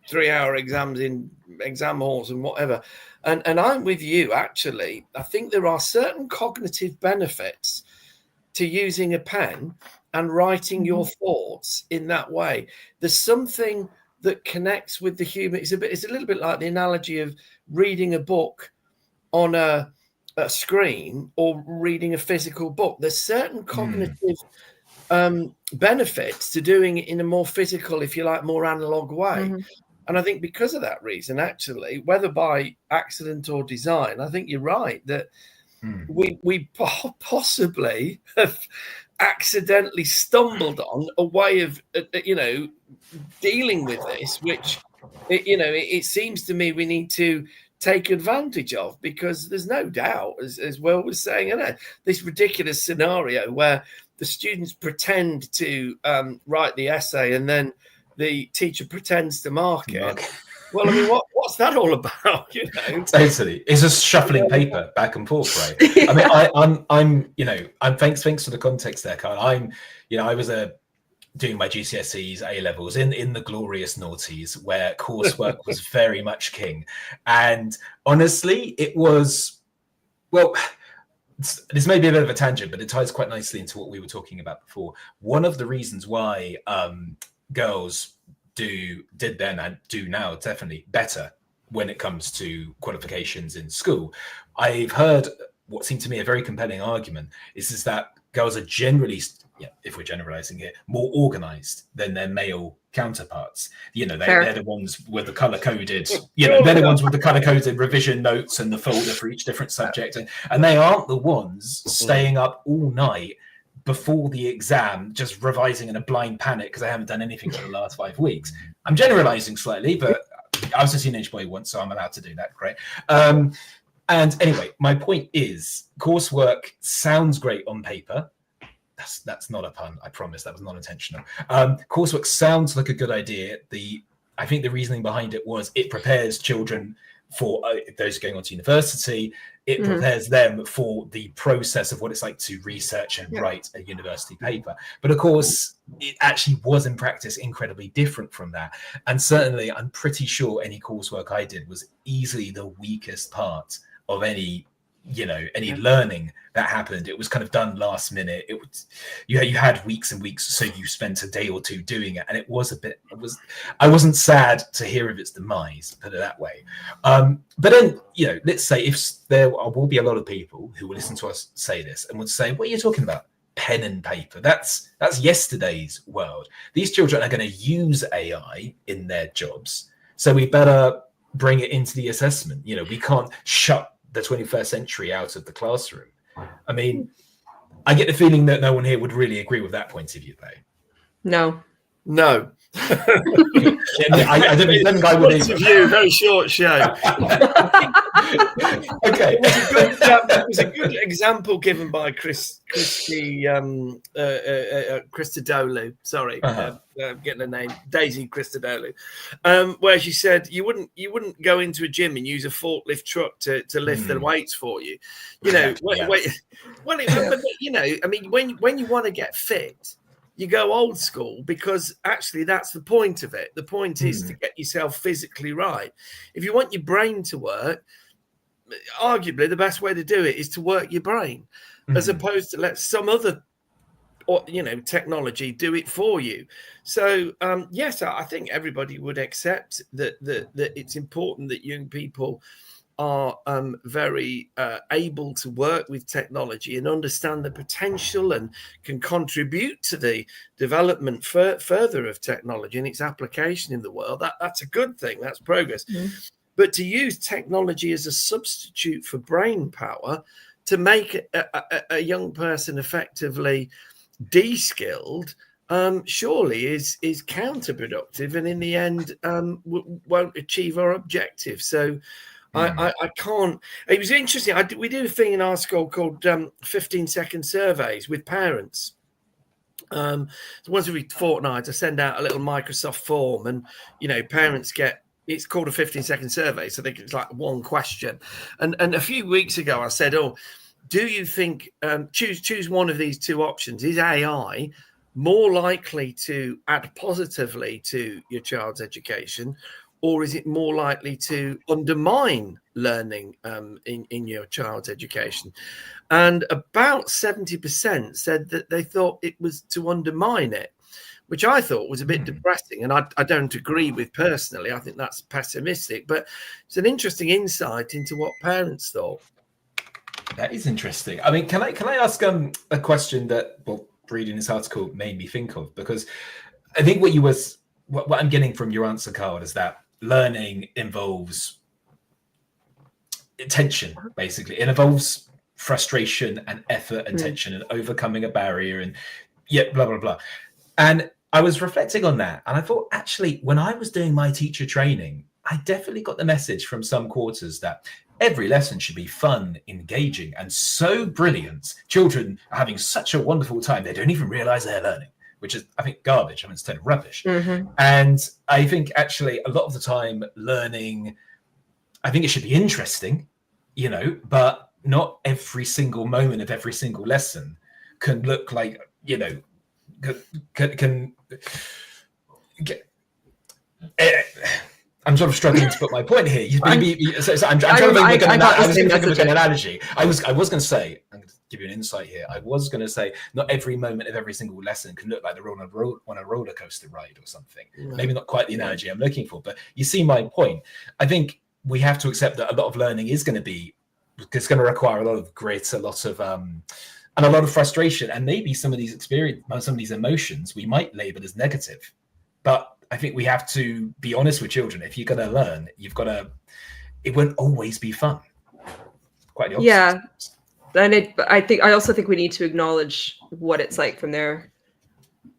3-hour exams in exam halls and whatever. And I'm with you, actually. I think there are certain cognitive benefits to using a pen and writing your thoughts in that way. There's something that connects with the human. It's a little bit like the analogy of reading a book on a screen or reading a physical book. There's certain cognitive benefits to doing it in a more physical, if you like, more analog way. And I think because of that reason, actually, whether by accident or design, I think you're right that we possibly have accidentally stumbled on a way of, you know, dealing with this, which, you know, it seems to me we need to take advantage of, because there's no doubt, as Will was saying, you know, this ridiculous scenario where the students pretend to write the essay and then the teacher pretends to mark it. Well, I mean, what's that all about? You know, totally. It's just shuffling paper back and forth, right? I mean, I'm, you know, thanks for the context there, Carl. I was doing my GCSEs, A levels in the glorious noughties, where coursework was very much king, and honestly, it was, well, this may be a bit of a tangent, but it ties quite nicely into what we were talking about before. One of the reasons why girls did then and do now definitely better when it comes to qualifications in school. I've heard what seemed to me a very compelling argument is that girls are generally, if we're generalizing here, more organized than their male counterparts. You know, they're the ones with the color-coded, you know, they're the ones with the color-coded revision notes and the folder for each different subject. And they aren't the ones staying up all night before the exam, just revising in a blind panic because I haven't done anything for the last 5 weeks. I'm generalizing slightly, but I was a teenage boy once, so I'm allowed to do that, great. And anyway, my point is, coursework sounds great on paper. That's not a pun, I promise, that was not intentional. Coursework sounds like a good idea. I think the reasoning behind it was it prepares children for those going on to university. It prepares them for the process of what it's like to research and write a university paper. But of course, it actually was in practice incredibly different from that. And certainly, I'm pretty sure any coursework I did was easily the weakest part of any learning that happened. It was kind of done last minute. It was, you had weeks and weeks, so you spent a day or two doing it, and I wasn't sad to hear of its demise, put it that way. But then, you know, let's say if there will be a lot of people who will listen to us say this and would say, what are you talking about? Pen and paper. That's yesterday's world. These children are going to use AI in their jobs, so we better bring it into the assessment. You know, we can't shut the 21st century out of the classroom. I mean, I get the feeling that no one here would really agree with that point of view, though. No. I don't think I would Lots either. of you, very short show. Okay. It was a good example given by Christodoulou. Sorry, getting the name Daisy Christodoulou, where she said you wouldn't go into a gym and use a forklift truck to lift the weights for you. You know, you know, I mean, when you want to get fit, you go old school, because actually that's the point of it. The point is to get yourself physically right. If you want your brain to work, arguably the best way to do it is to work your brain, as opposed to let some other, technology do it for you. So yes, I think everybody would accept that it's important that young people are very able to work with technology and understand the potential and can contribute to the development further of technology and its application in the world. That's a good thing. That's progress. But to use technology as a substitute for brain power to make a young person effectively de-skilled surely is counterproductive, and in the end won't achieve our objective. So I can't. It was interesting. We do a thing in our school called 15-second surveys with parents. So once every fortnight, I send out a little Microsoft form, and parents get. It's called a 15-second survey, so it's like one question. And a few weeks ago, I said, "Oh, do you think choose one of these two options? Is AI more likely to add positively to your child's education, or is it more likely to undermine learning in your child's education?" And about 70% said that they thought it was to undermine it, which I thought was a bit depressing. And I don't agree with personally. I think that's pessimistic, but it's an interesting insight into what parents thought. That is interesting. I mean, can I ask a question that, well, reading this article made me think of? Because I think what I'm getting from your answer, Carl, is that learning involves tension, basically. It involves frustration and effort and tension and overcoming a barrier and blah, blah, blah. And I was reflecting on that. And I thought, actually, when I was doing my teacher training, I definitely got the message from some quarters that every lesson should be fun, engaging, and so brilliant. Children are having such a wonderful time, they don't even realize they're learning, which is, I think, garbage. I mean, it's total rubbish. And I think, actually, a lot of the time, learning, I think it should be interesting, but not every single moment of every single lesson can look like, I'm sort of struggling to put my point here. I'm trying to make an analogy. I was going to say, I'm going to give you an insight here. I was going to say, not every moment of every single lesson can look like they're on a roller coaster ride or something. Maybe not quite the analogy I'm looking for, but you see my point. I think we have to accept that a lot of learning is going to require a lot of grit, a lot of and a lot of frustration, and maybe some of these emotions we might label as negative. But I think we have to be honest with children. If you're going to learn, it won't always be fun. Quite the opposite. Yeah. And I also think we need to acknowledge what it's like from their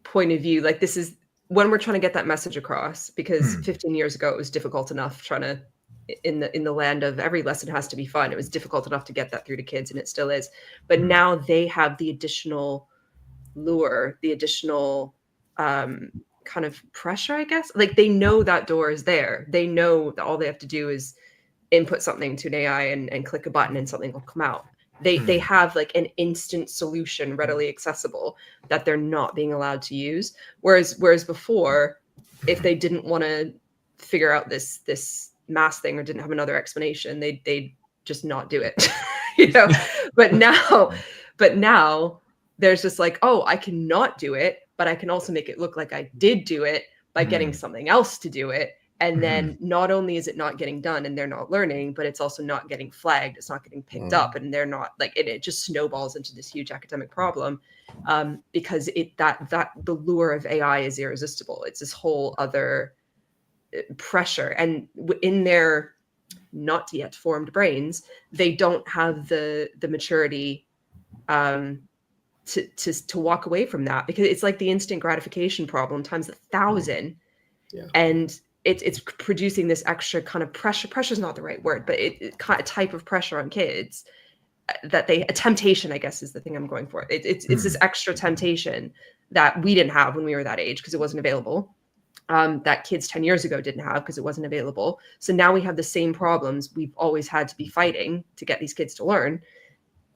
point of view. Like, this is when we're trying to get that message across, because 15 years ago, it was difficult enough trying to, in the land of every lesson has to be fun. It was difficult enough to get that through to kids, and it still is. But now they have the additional lure, the additional kind of pressure, I guess. Like, they know that door is there. They know that all they have to do is input something to an AI and click a button and something will come out. They have like an instant solution readily accessible that they're not being allowed to use. Whereas before, if they didn't want to figure out this math thing or didn't have another explanation, they'd just not do it. But now there's just like, oh, I cannot do it, but I can also make it look like I did do it by getting something else to do it. And then not only is it not getting done and they're not learning, but it's also not getting flagged. It's not getting picked up, and they're not like, it just snowballs into this huge academic problem because that the lure of AI is irresistible. It's this whole other pressure, and in their not yet formed brains, they don't have the maturity to walk away from that, because it's like the instant gratification problem times 1,000. And it's producing this extra kind of pressure. Pressure is not the right word, but it kind of type of pressure on kids that a temptation, I guess, is the thing I'm going for. It's this extra temptation that we didn't have when we were that age because it wasn't available. That kids 10 years ago didn't have because it wasn't available. So now we have the same problems we've always had to be fighting to get these kids to learn,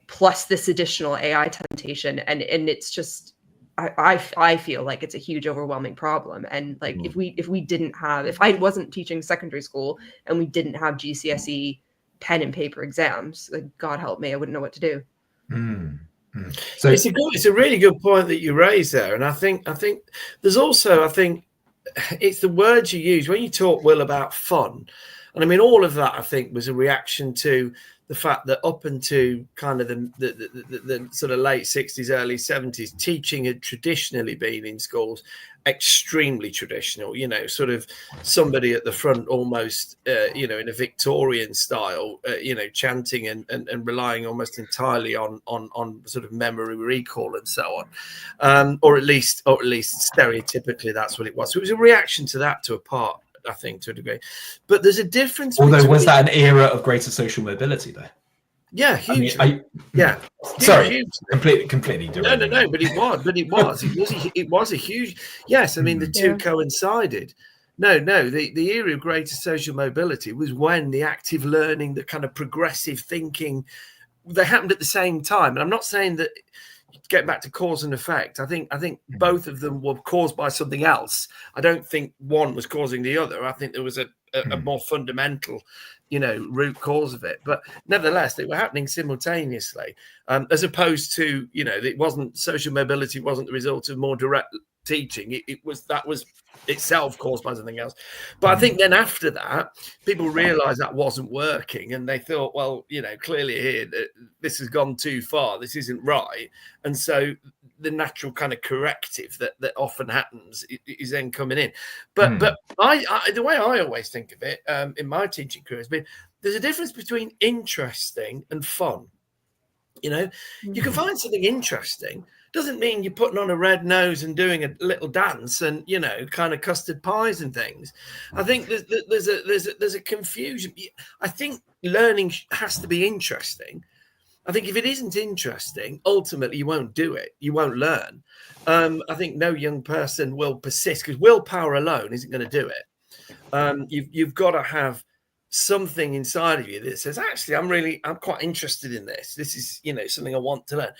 plus this additional AI temptation. And it's just, I feel like it's a huge overwhelming problem. And like if I wasn't teaching secondary school and we didn't have GCSE pen and paper exams, like God help me, I wouldn't know what to do. So it's a really good point that you raised there. And I think there's also, it's the words you use when you talk, Will, about fun. And I mean, all of that, I think, was a reaction to the fact that up into kind of the sort of late 60s, early 70s, teaching had traditionally been in schools extremely traditional, sort of somebody at the front almost, in a Victorian style, chanting and relying almost entirely on sort of memory recall and so on. Or at least stereotypically, that's what it was. So it was a reaction to that, to a part, I think, to a degree. But there's a difference. Although, was that an era of greater social mobility, though? Yeah, huge. Yeah. Sorry, huge. Completely different. No, but it was a huge. Yes, I mean the two coincided. No, the era of greater social mobility was when the active learning, the kind of progressive thinking, they happened at the same time. And I'm not saying that. Get back to cause and effect. I think both of them were caused by something else. I don't think one was causing the other. I think there was a more fundamental, root cause of it. But nevertheless, they were happening simultaneously, as opposed to, it wasn't social mobility wasn't the result of more direct teaching. That was itself caused by something else. But I think then after that, people realized that wasn't working, and they thought, well, clearly here this has gone too far. This isn't right. And so the natural kind of corrective that often happens is then coming in. But I the way I always think of it in my teaching career has been there's a difference between interesting and fun. You can find something interesting. Doesn't mean you're putting on a red nose and doing a little dance and kind of custard pies and things. I think there's a confusion. I think learning has to be interesting. I think if it isn't interesting, ultimately you won't do it. You won't learn. I think no young person will persist because willpower alone isn't going to do it. You've got to have something inside of you that says, actually, I'm quite interested in this. This is something I want to learn.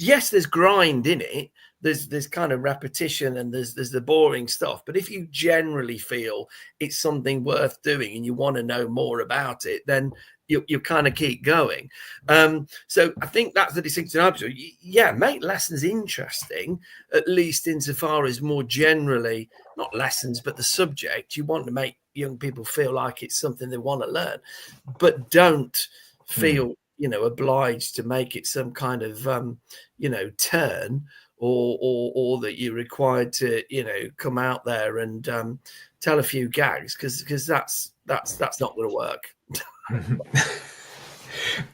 Yes, there's grind in it. There's kind of repetition and there's the boring stuff. But if you generally feel it's something worth doing and you want to know more about it, then you kind of keep going. So I think that's the distinction. Yeah, make lessons interesting, at least insofar as more generally, not lessons, but the subject. You want to make young people feel like it's something they want to learn, but don't feel obliged to make it some kind of turn or that you're required to come out there and tell a few gags because that's not going to work.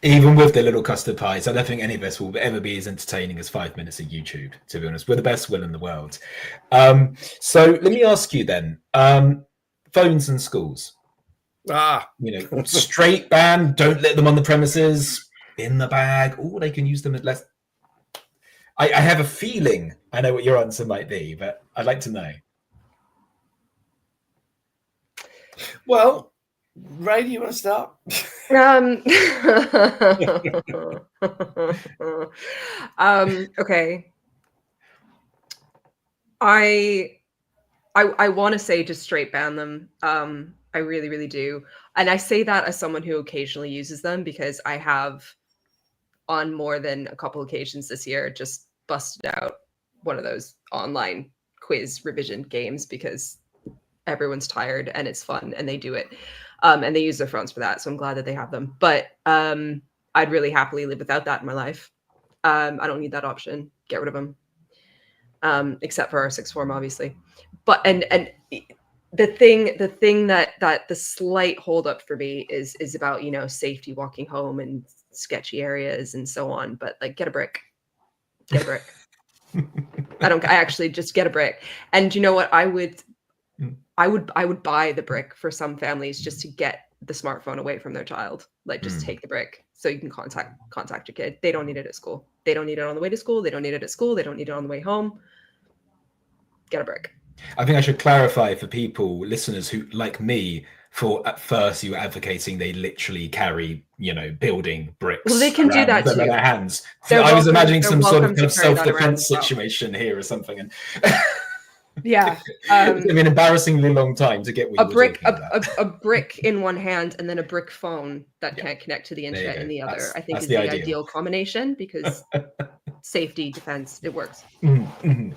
Even with the little custard pies, I don't think any of us will ever be as entertaining as 5 minutes of YouTube, to be honest. We're the best Will in the world. So let me ask you then, phones in schools. Straight ban, don't let them on the premises, in the bag. Oh, they can use them at less. I have a feeling I know what your answer might be, but I'd like to know. Well, Ray, do you want to start? Okay. I want to say just straight ban them. I really, really do. And I say that as someone who occasionally uses them because I have, on more than a couple occasions this year, just busted out one of those online quiz revision games because everyone's tired and it's fun and they do it. And they use their phones for that. So I'm glad that they have them. But I'd really happily live without that in my life. I don't need that option. Get rid of them. Except for our sixth form, obviously. But and the thing that the slight holdup for me is about, safety walking home and sketchy areas and so on. But like, get a brick. I actually just get a brick. And you know what? I would I would buy the brick for some families just to get the smartphone away from their child. Like, just take the brick so you can contact your kid. They don't need it at school. They don't need it on the way to school. They don't need it at school. They don't need it on the way home. Get a brick. I think I should clarify for people, listeners who, like me, for at first you were advocating they literally carry, building bricks. Well, they can do that too. Their hands. They're I was imagining some sort of welcome to carry that around self-defense as well. situation here or something. And Yeah. it's been an embarrassingly long time to get what a you were brick, talking about. a brick in one hand, and then a brick phone that can't connect to the internet in the other. I think is the ideal combination, because safety, defense, it works. Mm-hmm.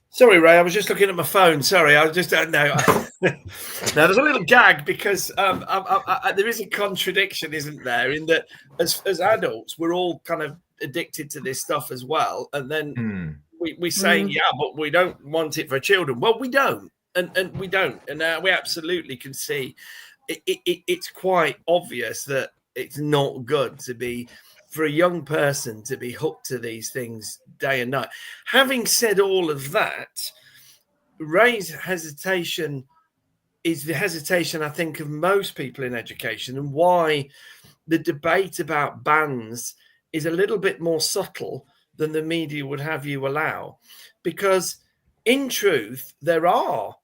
Sorry, Ray, I was just looking at my phone. Sorry, I was just no. Now there's a little gag because there is a contradiction, isn't there? In that, as adults, we're all kind of addicted to this stuff as well, and then we saying, yeah, but we don't want it for children. Well, we don't, and we don't, and we absolutely can see it's quite obvious that it's not good to be. For a young person to be hooked to these things day and night. Having said all of that, Ray's hesitation is the hesitation, I think, of most people in education, and why the debate about bans is a little bit more subtle than the media would have you allow. Because in truth, there are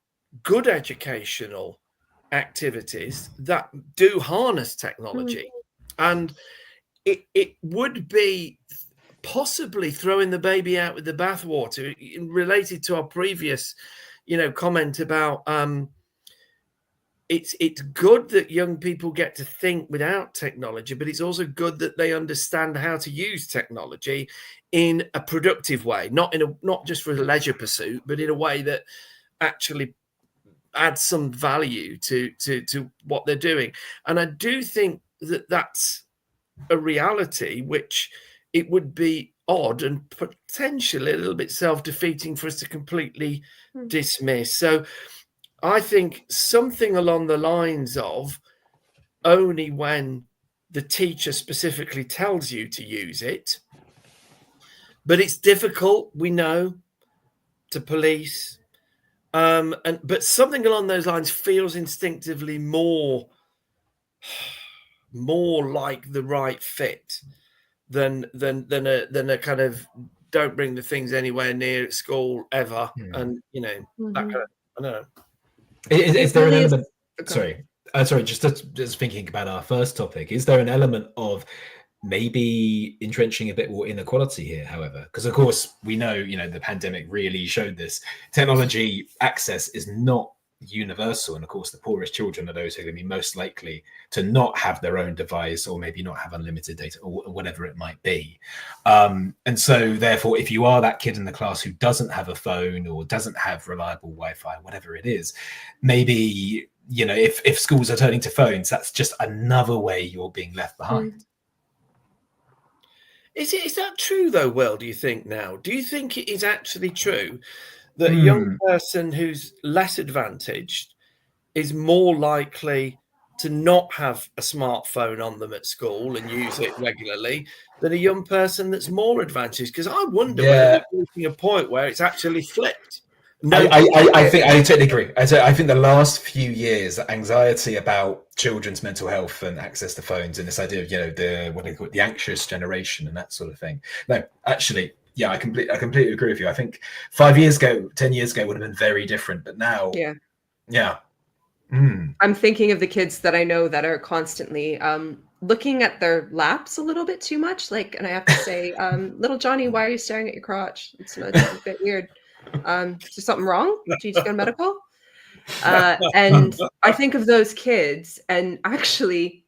good educational activities that do harness technology. And it would be possibly throwing the baby out with the bathwater, related to our previous, comment about it's good that young people get to think without technology, but it's also good that they understand how to use technology in a productive way, not just for a leisure pursuit, but in a way that actually adds some value to what they're doing. And I do think that that's a reality which it would be odd and potentially a little bit self-defeating for us to completely dismiss. So I think something along the lines of only when the teacher specifically tells you to use it, but it's difficult, we know, to police. But something along those lines feels instinctively more like the right fit than a kind of don't bring the things anywhere near at school ever, and that kind of, I don't know. Is there an element? Sorry, just thinking about our first topic. Is there an element of maybe entrenching a bit more inequality here? However, because of course we know, the pandemic really showed this. Technology access is not universal, and of course the poorest children are those who are going to be most likely to not have their own device, or maybe not have unlimited data, or whatever it might be. And so therefore, if you are that kid in the class who doesn't have a phone or doesn't have reliable Wi-Fi, whatever it is, maybe if schools are turning to phones, that's just another way you're being left behind. Is that true though, Will? Do you think now? Do you think it is actually true that a young person who's less advantaged is more likely to not have a smartphone on them at school and use it regularly than a young person that's more advantaged? Because I wonder whether we're reaching a point where it's actually flipped. No, I think I totally agree. I think the last few years, anxiety about children's mental health and access to phones, and this idea of the anxious generation and that sort of thing. No, actually. Yeah, I completely agree with you. I think 5 years ago, 10 years ago would have been very different, but now, I'm thinking of the kids that I know that are constantly looking at their laps a little bit too much. And I have to say, little Johnny, why are you staring at your crotch? It's a bit weird. Is there something wrong? Do you need to go to medical? And I think of those kids, and actually,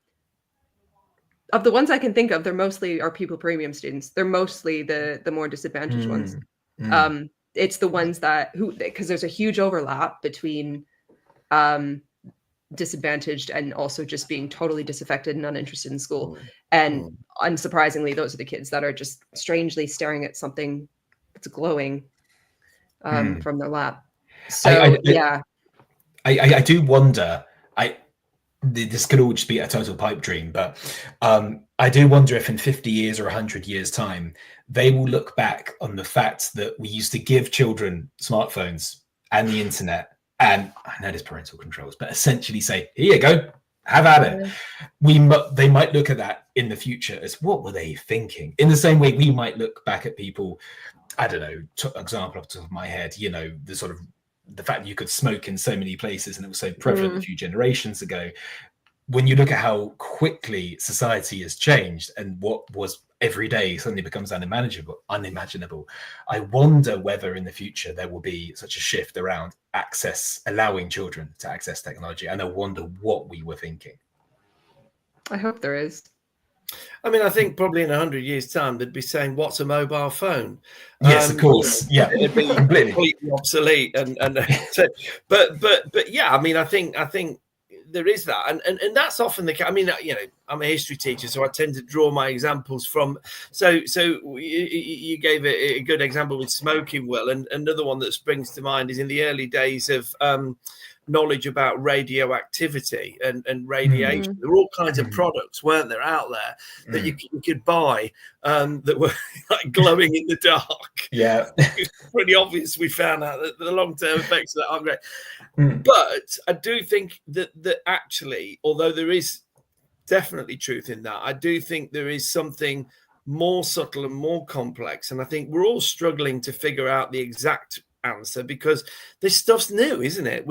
of the ones I can think of, they're mostly our pupil premium students. They're mostly the more disadvantaged ones. It's the ones because there's a huge overlap between disadvantaged and also just being totally disaffected and uninterested in school. And unsurprisingly, those are the kids that are just strangely staring at something that's glowing from their lap. So I do wonder. This could all just be a total pipe dream, but I do wonder if in 50 years or 100 years' time, they will look back on the fact that we used to give children smartphones and the internet and I know there's parental controls, but essentially say, here you go, have at it. They might look at that in the future as, what were they thinking? In the same way we might look back at people, I don't know, example off the top of my head, you know, the sort of the fact that you could smoke in so many places and it was so prevalent a few generations ago. When you look at how quickly society has changed and what was every day suddenly becomes unimaginable, I wonder whether in the future there will be such a shift around access, allowing children to access technology. And I wonder what we were thinking. I hope there is. I mean, I think probably in 100 years' time, they'd be saying, "What's a mobile phone?" Yes, of course. Yeah, it'd be completely obsolete. But yeah, I mean, I think there is that, and that's often the case. I mean, you know, I'm a history teacher, so I tend to draw my examples from. So you gave a good example with smoking, Will, and another one that springs to mind is in the early days of knowledge about radioactivity and radiation. There were all kinds of products, weren't there, out there that you could buy that were like glowing in the dark. Yeah, it's pretty obvious. We found out that the long-term effects of that aren't great. But I do think that actually, although there is definitely truth in that, I do think there is something more subtle and more complex, and I think we're all struggling to figure out the exact answer because this stuff's new, isn't it?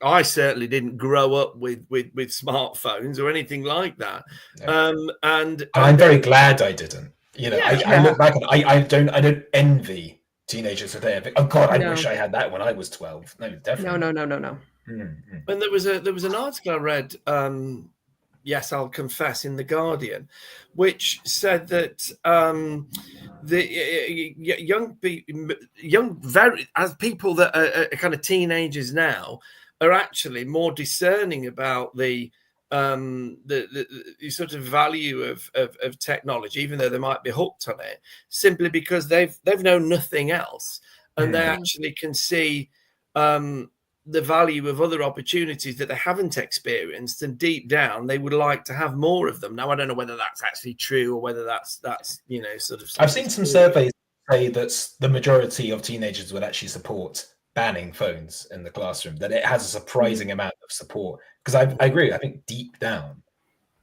I certainly didn't grow up with smartphones or anything like that. No. And I'm very glad I didn't. You know, I look back and I don't envy teenagers today. I think, oh God, I wish I had that when I was 12. No, definitely. No. And there was an article I read. Yes, I'll confess, in The Guardian, which said that the as people that are kind of teenagers now are actually more discerning about the sort of value of technology, even though they might be hooked on it, simply because they've known nothing else, and they actually can see the value of other opportunities that they haven't experienced, and deep down they would like to have more of them. Now, I don't know whether that's actually true or whether that's you know, sort of. I've seen some surveys say that the majority of teenagers would actually support banning phones in the classroom, that it has a surprising amount of support. Because I agree, I think deep down,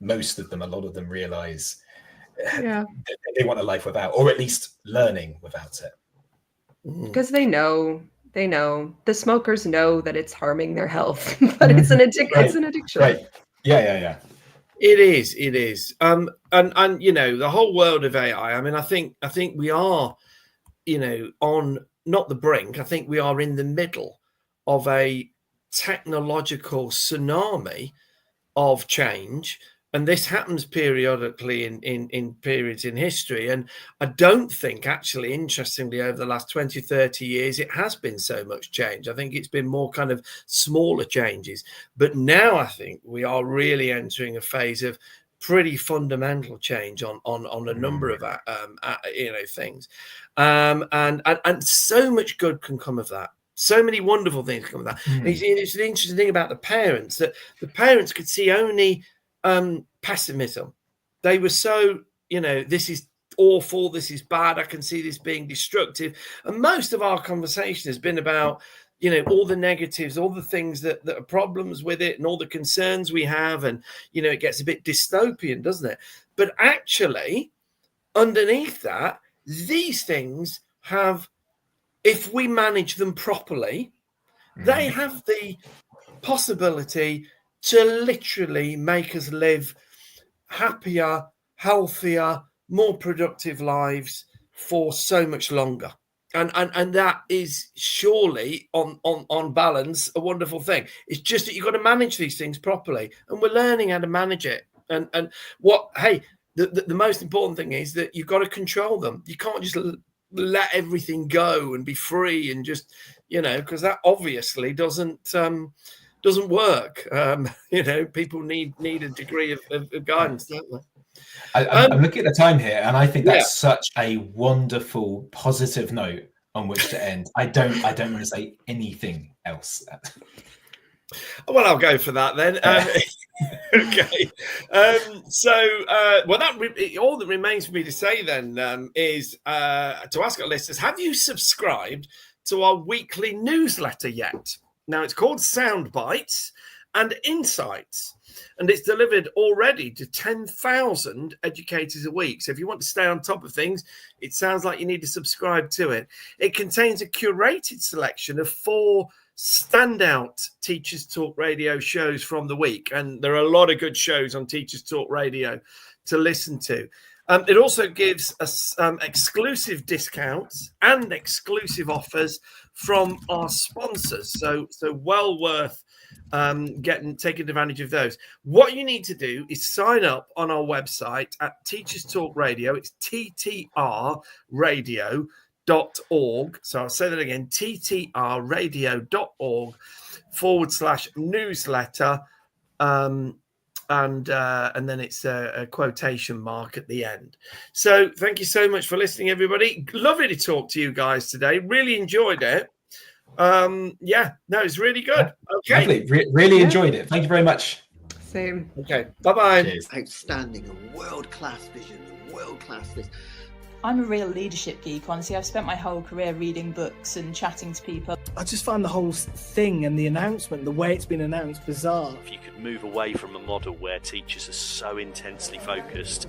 most of them, a lot of them realize they want a life without, or at least learning without it. Because they know the smokers know that it's harming their health, but it's an addiction. Right. It's an addiction. Right. Yeah. It is. And you know, the whole world of AI. I mean, I think we are, you know, on not the brink. I think we are in the middle of a technological tsunami of change. And this happens periodically in periods in history. And I don't think, actually, interestingly, over the last 20, 30 years, it has been so much change. I think it's been more kind of smaller changes. But now I think we are really entering a phase of pretty fundamental change on a number of things. And so much good can come of that. So many wonderful things come of that. It's an interesting thing about the parents, that the parents could see only pessimism. They were so, you know, this is awful, this is bad, I can see this being destructive. And most of our conversation has been about, you know, all the negatives, all the things that are problems with it, and all the concerns we have. And, you know, it gets a bit dystopian, doesn't it? But actually, underneath that, these things have, if we manage them properly, they have the possibility to literally make us live happier, healthier, more productive lives for so much longer. And that is surely on balance a wonderful thing. It's just that you've got to manage these things properly, and we're learning how to manage it. And the most important thing is that you've got to control them. You can't just let everything go and be free and just, you know, because that obviously doesn't work. You know, people need a degree of guidance, don't they? I'm looking at the time here, and I think that's such a wonderful, positive note on which to end. I don't want to say anything else. Well, I'll go for that then. Okay. All that remains for me to say then is to ask our listeners: have you subscribed to our weekly newsletter yet. Now, it's called Sound Bites and Insights, and it's delivered already to 10,000 educators a week. So if you want to stay on top of things, it sounds like you need to subscribe to it. It contains a curated selection of 4 standout Teachers Talk Radio shows from the week, and there are a lot of good shows on Teachers Talk Radio to listen to. It also gives us exclusive discounts and exclusive offers from our sponsors. So well worth taking advantage of those. What you need to do is sign up on our website at Teachers Talk Radio. It's ttrradio.org. So I'll say that again, ttrradio.org/newsletter. And then it's a quotation mark at the end. So thank you so much for listening, everybody. Lovely to talk to you guys today. Really enjoyed it. It's really good. Okay. Lovely. Really enjoyed it. Thank you very much. Same. Okay. Bye-bye. Cheers. Outstanding and world-class vision and world-class this. I'm a real leadership geek, honestly. I've spent my whole career reading books and chatting to people. I just find the whole thing and the announcement, the way it's been announced, bizarre. If you could move away from a model where teachers are so intensely focused